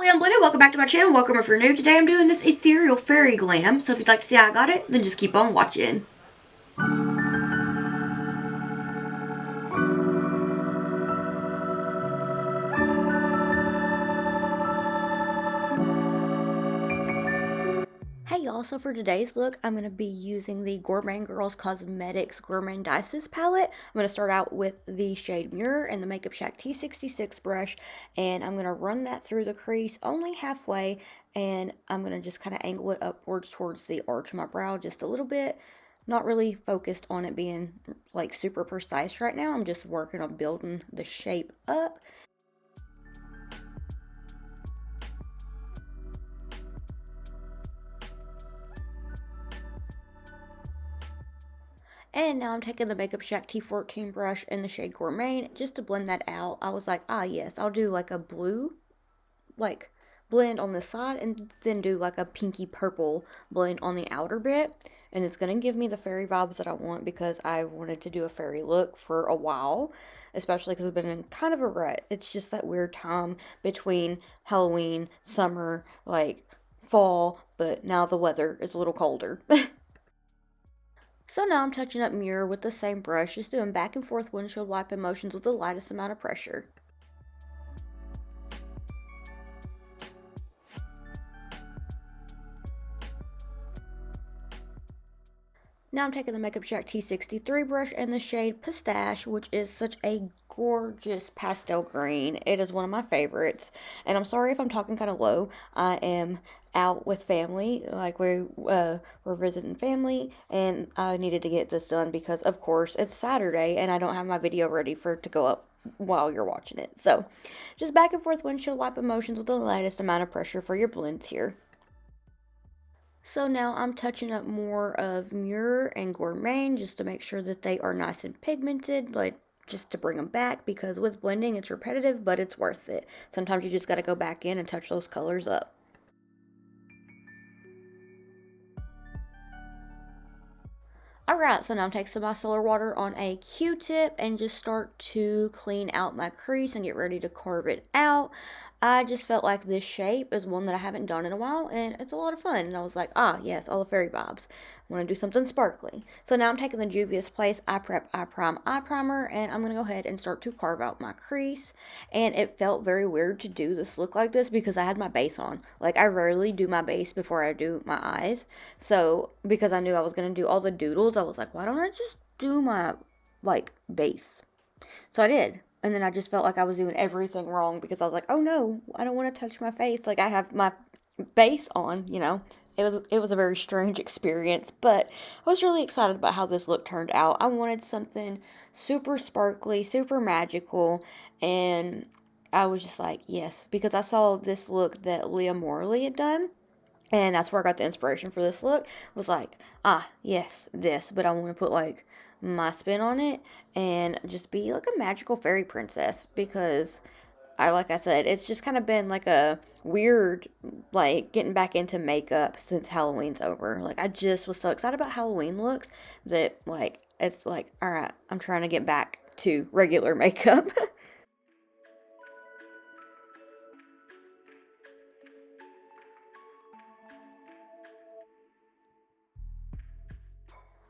Hi, I'm Blended. Welcome back to my channel. Welcome if you're new. Today I'm doing this Ethereal Fairy Glam. So if you'd like to see how I got it, then just keep on watching. Hey y'all, so for today's look, I'm going to be using the Gourmet Girls Cosmetics Gourmet Dices palette. I'm going to start out with the shade Mirror and the Makeup Shack T66 brush, and I'm going to run that through the crease only halfway, and I'm going to just kind of angle it upwards towards the arch of my brow just a little bit. Not really focused on it being like super precise right now. I'm just working on building the shape up. And now I'm taking the Makeup Shack T14 brush in the shade Gourmet just to blend that out. I was like, yes, I'll do like a blue, like blend on the side and then do like a pinky purple blend on the outer bit. And it's going to give me the fairy vibes that I want because I wanted to do a fairy look for a while, especially because I've been in kind of a rut. It's just that weird time between Halloween, summer, like fall, but now the weather is a little colder. So now I'm touching up Mirror with the same brush, just doing back and forth windshield wipe motions with the lightest amount of pressure. Now I'm taking the Makeup Shack T63 brush in the shade Pistache, which is such a gorgeous pastel green. It is one of my favorites. And I'm sorry if I'm talking kind of low. I am out with family, like we're visiting family, and I needed to get this done because, of course, it's Saturday and I don't have my video ready for it to go up while you're watching it. So just back and forth windshield wipe motions with the lightest amount of pressure for your blends here. So now I'm touching up more of Mirror and Gourmet just to make sure that they are nice and pigmented, like just to bring them back, because with blending it's repetitive, but it's worth it. Sometimes you just got to go back in and touch those colors up. Alright, so now I'm taking some micellar water on a Q-tip and just start to clean out my crease and get ready to carve it out. I just felt like this shape is one that I haven't done in a while, and it's a lot of fun. And I was like, yes, all the fairy vibes. I want to do something sparkly. So now I'm taking the Juvia's Place Eye Prep Eye Prime Eye Primer, and I'm going to go ahead and start to carve out my crease. And it felt very weird to do this look like this because I had my base on. Like, I rarely do my base before I do my eyes. So, because I knew I was going to do all the doodles, I was like, why don't I just do my, like, base? So I did. And then I just felt like I was doing everything wrong because I was like, oh no, I don't want to touch my face. Like, I have my base on, you know. It was a very strange experience, but I was really excited about how this look turned out. I wanted something super sparkly, super magical, and I was just like, yes, because I saw this look that Leah Morley had done. And that's where I got the inspiration for this look. Was like, yes, this, but I want to put like my spin on it and just be like a magical fairy princess because like I said, it's just kind of been like a weird, like getting back into makeup since Halloween's over. Like I just was so excited about Halloween looks that like it's like, all right, I'm trying to get back to regular makeup.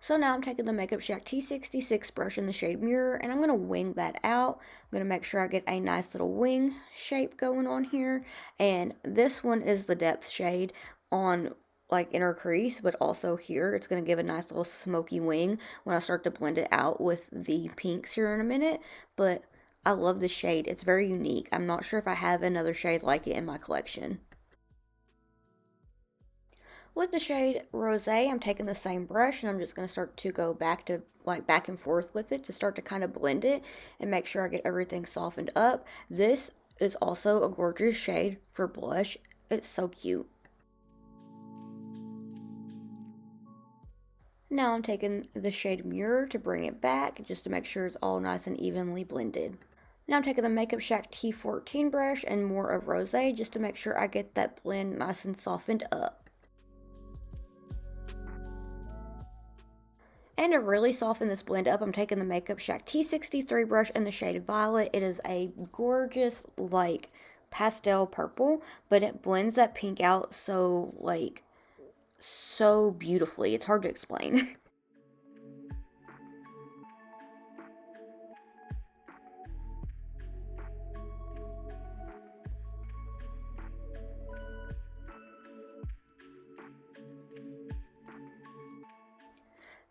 So now I'm taking the Makeup Shack T66 brush in the shade Mirror, and I'm going to wing that out. I'm going to make sure I get a nice little wing shape going on here. And this one is the depth shade on like inner crease, but also here it's going to give a nice little smoky wing when I start to blend it out with the pinks here in a minute. But I love this shade. It's very unique. I'm not sure if I have another shade like it in my collection. With the shade Rosé, I'm taking the same brush and I'm just going to start to go back to like back and forth with it to start to kind of blend it and make sure I get everything softened up. This is also a gorgeous shade for blush. It's so cute. Now I'm taking the shade Mirror to bring it back just to make sure it's all nice and evenly blended. Now I'm taking the Makeup Shack T14 brush and more of Rosé just to make sure I get that blend nice and softened up. And to really soften this blend up, I'm taking the Makeup Shack T63 brush in the shade Violet. It is a gorgeous, like, pastel purple, but it blends that pink out so, like, so beautifully. It's hard to explain.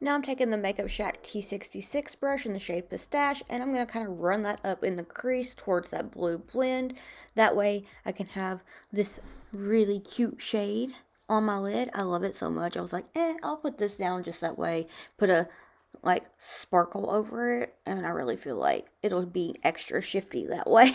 Now I'm taking the Makeup Shack T66 brush in the shade Pistache, and I'm going to kind of run that up in the crease towards that blue blend. That way I can have this really cute shade on my lid. I love it so much. I was like, I'll put this down just that way. Put a like sparkle over it, and I really feel like it'll be extra shifty that way.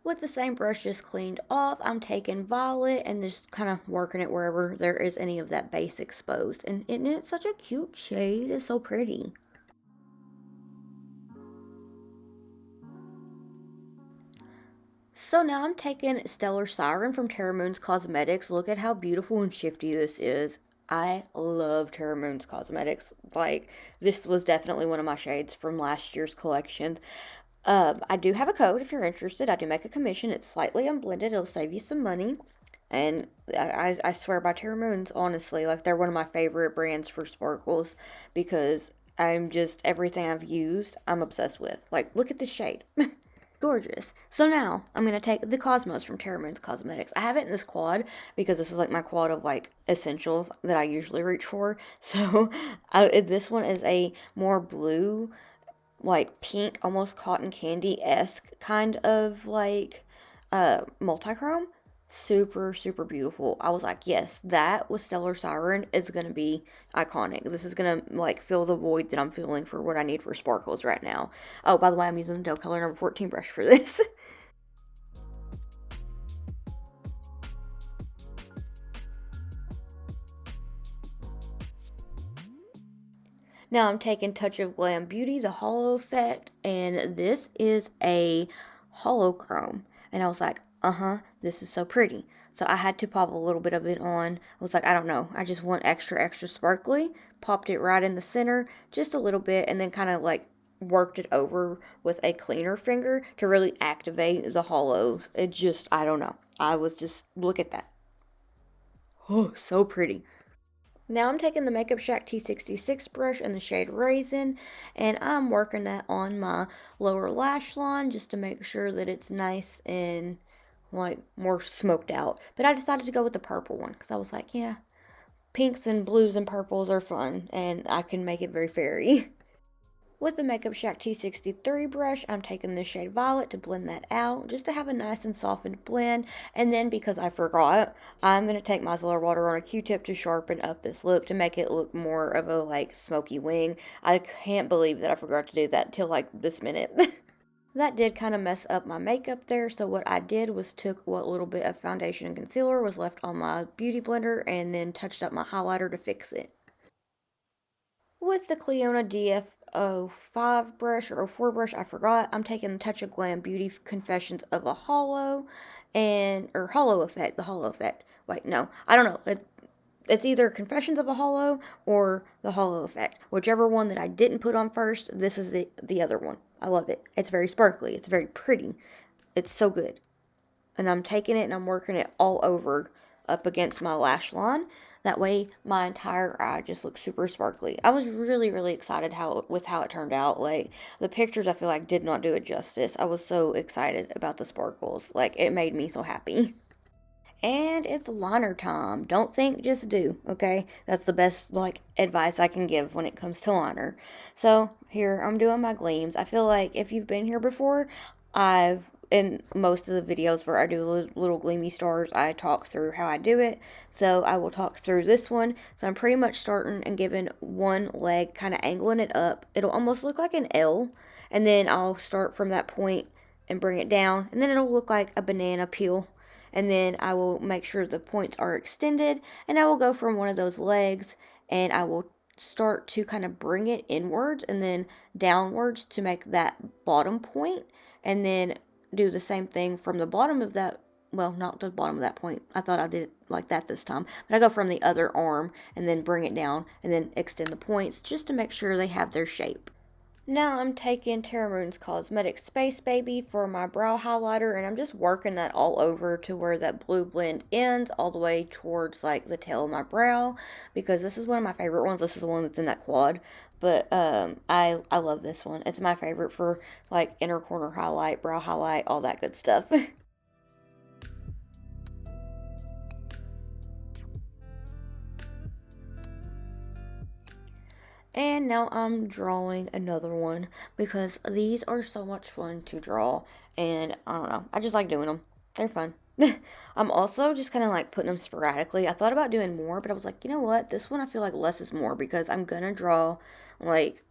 With the same brush just cleaned off, I'm taking Violet and just kind of working it wherever there is any of that base exposed. And it's such a cute shade. It's so pretty. So now I'm taking Stellar Siren from Terra Moon's Cosmetics. Look at how beautiful and shifty this is. I love Terra Moon's Cosmetics. Like, this was definitely one of my shades from last year's collection. I do have a code if you're interested. I do make a commission. It's slightly unblended. It'll save you some money. And I swear by Terra Moons, honestly, like they're one of my favorite brands for sparkles because I'm just, everything I've used, I'm obsessed with. Like, look at this shade. Gorgeous. So now I'm going to take the Cosmos from Terra Moons Cosmetics. I have it in this quad because this is like my quad of like essentials that I usually reach for. So this one is a more blue, like pink, almost cotton candy-esque kind of like multi-chrome. Super, super beautiful. I was like, yes, that with Stellar Siren is going to be iconic. This is going to like fill the void that I'm feeling for what I need for sparkles right now. Oh, by the way, I'm using the Doe Color number 14 brush for this. Now I'm taking Touch of Glam Beauty, the Hollow Effect, and this is a holochrome. And I was like, this is so pretty. So I had to pop a little bit of it on. I was like, I don't know. I just want extra, extra sparkly. Popped it right in the center, just a little bit, and then kind of like worked it over with a cleaner finger to really activate the hollows. It just, I don't know. I was just, look at that. Oh, so pretty. Now I'm taking the Makeup Shack T66 brush in the shade Raisin, and I'm working that on my lower lash line just to make sure that it's nice and like more smoked out. But I decided to go with the purple one because I was like, yeah, pinks and blues and purples are fun, and I can make it very fairy. With the Makeup Shack T63 brush, I'm taking the shade Violet to blend that out, just to have a nice and softened blend. And then, because I forgot, I'm going to take micellar water on a Q-tip to sharpen up this look to make it look more of a, like, smoky wing. I can't believe that I forgot to do that till, like, this minute. That did kind of mess up my makeup there, so what I did was took what little bit of foundation and concealer was left on my beauty blender and then touched up my highlighter to fix it. With the Cleona DF05 brush or 04 brush, I forgot, I'm taking Touch of Glam Beauty Confessions of a Hollow or Hollow Effect, the Hollow Effect. Wait, no, I don't know. It's either Confessions of a Hollow or the Hollow Effect. Whichever one that I didn't put on first, this is the other one. I love it. It's very sparkly. It's very pretty. It's so good. And I'm taking it and I'm working it all over up against my lash line. That way my entire eye just looks super sparkly. I was really, really excited with how it turned out. Like, the pictures I feel like did not do it justice. I was so excited about the sparkles. Like, it made me so happy. And it's liner time. Don't think, just do, okay? That's the best, like, advice I can give when it comes to liner. So, here, I'm doing my gleams. I feel like if you've been here before, in most of the videos where I do little gleamy stars, I talk through how I do it. So, I will talk through this one. So, I'm pretty much starting and giving one leg, kind of angling it up. It'll almost look like an L. And then I'll start from that point and bring it down. And then it'll look like a banana peel, and then I will make sure the points are extended, and I will go from one of those legs and I will start to kind of bring it inwards and then downwards to make that bottom point, and then do the same thing from the bottom of that, well, not the bottom of that point. I thought I did like that this time. But I go from the other arm and then bring it down and then extend the points just to make sure they have their shape. Now I'm taking Terra Moon's Cosmetic Space Baby for my brow highlighter, and I'm just working that all over to where that blue blend ends, all the way towards like the tail of my brow, because this is one of my favorite ones. This is the one that's in that quad, but I love this one. It's my favorite for like inner corner highlight, brow highlight, all that good stuff. And now I'm drawing another one because these are so much fun to draw. And I don't know, I just like doing them. They're fun. I'm also just kind of like putting them sporadically. I thought about doing more, but I was like, you know what? This one I feel like less is more because I'm gonna draw like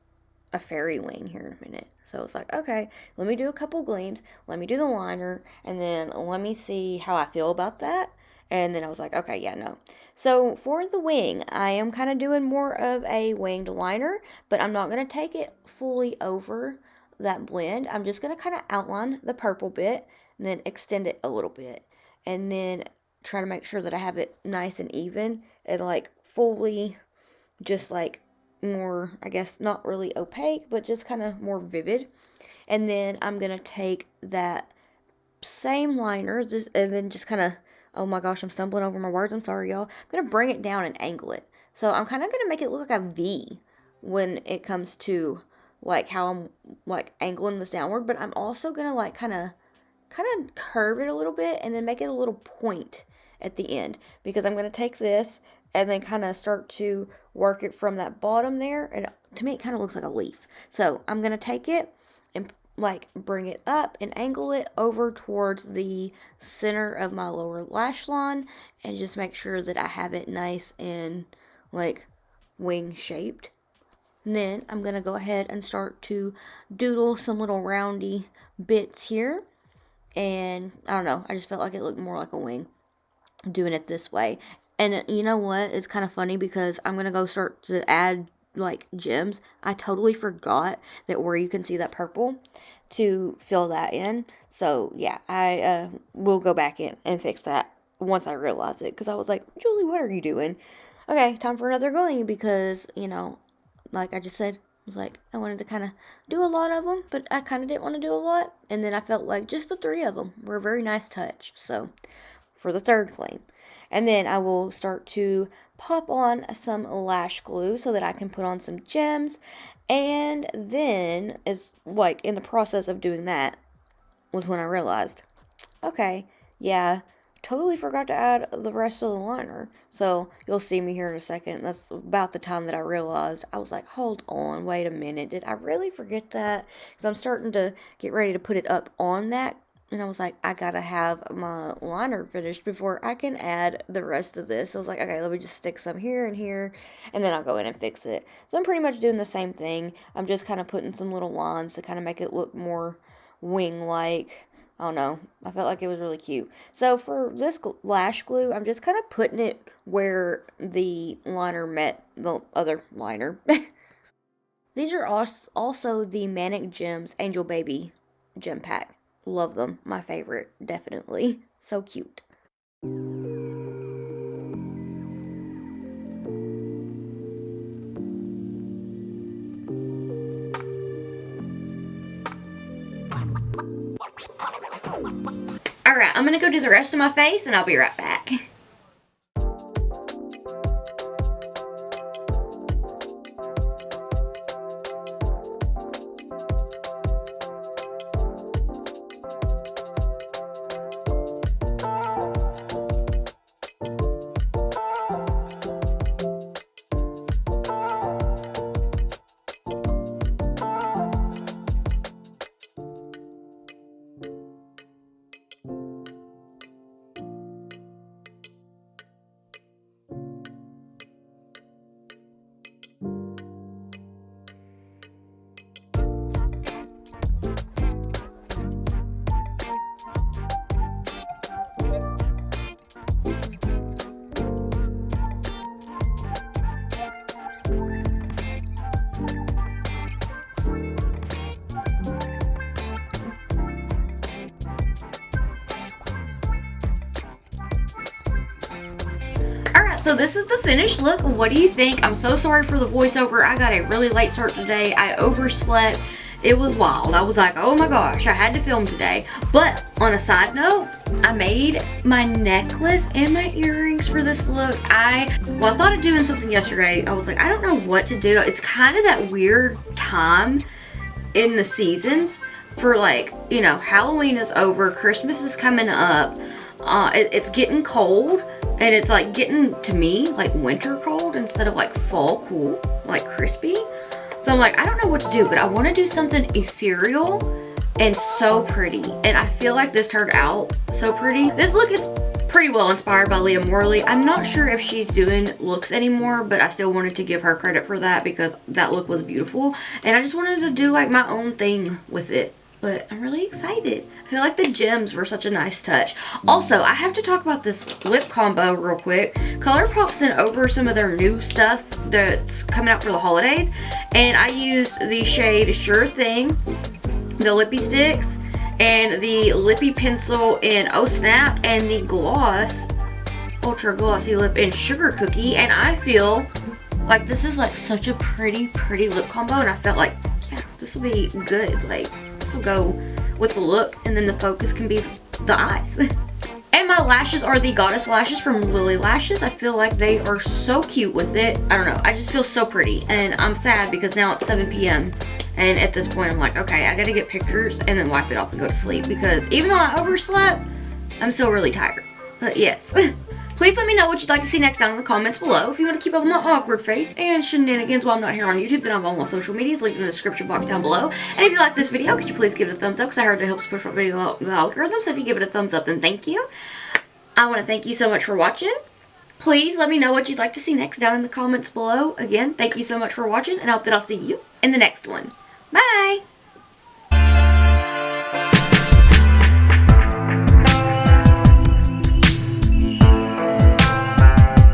a fairy wing here in a minute. So it's like, okay, let me do a couple gleams, let me do the liner, and then let me see how I feel about that. And then I was like, okay, yeah, no. So for the wing, I am kind of doing more of a winged liner, but I'm not going to take it fully over that blend. I'm just going to kind of outline the purple bit and then extend it a little bit. And then try to make sure that I have it nice and even and like fully just like more, I guess, not really opaque, but just kind of more vivid. And then I'm going to take that same liner and then just kind of, oh my gosh, I'm stumbling over my words. I'm sorry, y'all. I'm going to bring it down and angle it. So I'm kind of going to make it look like a V when it comes to like how I'm like angling this downward, but I'm also going to like kind of curve it a little bit and then make it a little point at the end, because I'm going to take this and then kind of start to work it from that bottom there, and to me it kind of looks like a leaf. So I'm going to take it and like bring it up and angle it over towards the center of my lower lash line and just make sure that I have it nice and like wing shaped. And then I'm going to go ahead and start to doodle some little roundy bits here. And I don't know, I just felt like it looked more like a wing doing it this way. And you know what? It's kind of funny because I'm going to go start to add like gems. I totally forgot that where you can see that purple to fill that in. So yeah, I will go back in and fix that once I realize it, because I was like, Julie, what are you doing? Okay, time for another gleam, because you know, like I just said, I was like, I wanted to kind of do a lot of them, but I kind of didn't want to do a lot. And then I felt like just the three of them were a very nice touch. So for the third gleam. And then I will start to pop on some lash glue so that I can put on some gems. And then, as like in the process of doing that, was when I realized, okay, yeah, totally forgot to add the rest of the liner. So you'll see me here in a second. That's about the time that I realized. I was like, hold on, wait a minute. Did I really forget that? Because I'm starting to get ready to put it up on that. And I was like, I gotta have my liner finished before I can add the rest of this. So I was like, okay, let me just stick some here and here, and then I'll go in and fix it. So I'm pretty much doing the same thing. I'm just kind of putting some little lines to kind of make it look more wing-like. I don't know. I felt like it was really cute. So for this lash glue, I'm just kind of putting it where the liner met the other liner. These are also the Manic Gems Angel Baby gem pack. Love them. My favorite, definitely. So cute. Alright, I'm gonna go do the rest of my face and I'll be right back. so this is the finished look. What do you think? I'm so sorry for the voiceover. I got a really late start today. I overslept. It was wild. I was like, oh my gosh, I had to film today. But on a side note, I made my necklace and my earrings for this look. I thought of doing something yesterday. I was like, I don't know what to do. It's kind of that weird time in the seasons for, like, you know, Halloween is over, Christmas is coming up. It's getting cold, and it's like getting, to me, like winter cold instead of like fall cool, like crispy. So I'm like, I don't know what to do, but I want to do something ethereal and so pretty. And I feel like this turned out so pretty. This look is pretty well inspired by Leah Morley. I'm not sure if she's doing looks anymore, but I still wanted to give her credit for that because that look was beautiful. And I just wanted to do like my own thing with it. But I'm really excited. I feel like the gems were such a nice touch. Also, I have to talk about this lip combo real quick. ColourPop sent over some of their new stuff that's coming out for the holidays. And I used the shade Sure Thing, the lippy sticks, and the lippy pencil in Oh Snap, and the gloss, ultra glossy lip in Sugar Cookie. And I feel like this is like such a pretty lip combo. And I felt like, yeah, this will be good. Like, will go with the look, and then the focus can be the eyes. And my lashes are the Goddess lashes from Lily Lashes. I feel like they are so cute with it. I don't know, I just feel so pretty, and I'm sad because now it's 7 p.m. and at this point I'm like, okay, I gotta get pictures and then wipe it off and go to sleep, because even though I overslept, I'm still really tired. But yes. Please let me know what you'd like to see next down in the comments below. If you want to keep up with my awkward face and shenanigans while I'm not here on YouTube, then I have all my social medias linked in the description box down below. And if you like this video, could you please give it a thumbs up, because I heard it helps push my video out in the algorithm. So if you give it a thumbs up, then thank you. I want to thank you so much for watching. Please let me know what you'd like to see next down in the comments below. Again, thank you so much for watching, and I hope that I'll see you in the next one.